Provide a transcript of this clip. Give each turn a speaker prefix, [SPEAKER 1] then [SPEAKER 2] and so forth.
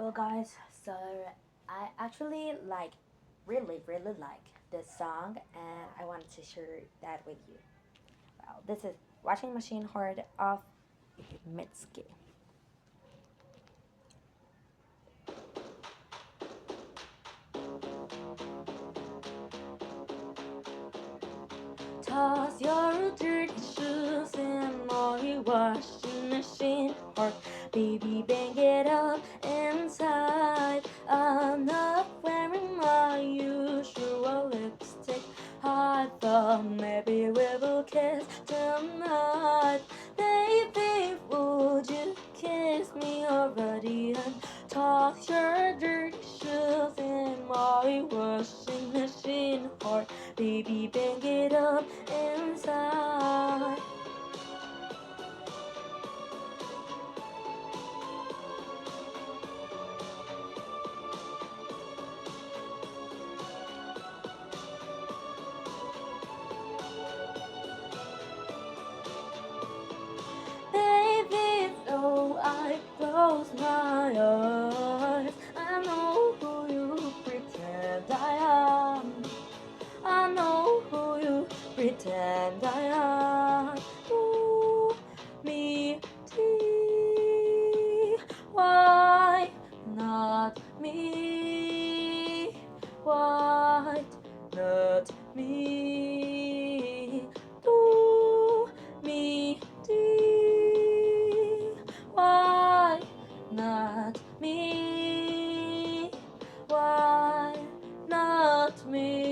[SPEAKER 1] Well, guys, so I actually really like this song, and I wanted to share that with you. Well, this is Washing Machine Horde of Mitski. Toss your dirty shoes in my washing machine, or baby, bang it up inside. I'm not wearing my usual lipstick. I thought maybe we will kiss tonight. Baby, would you kiss me already and toss your dirty shoes in my washing machine, or baby, bang it up inside. Baby, though I close my eyes, I know who you pretend I am. I know who you pretend I am. Ooh, me, tea. Why not me? Why not me? Do me, tea. Why not me? Why not me?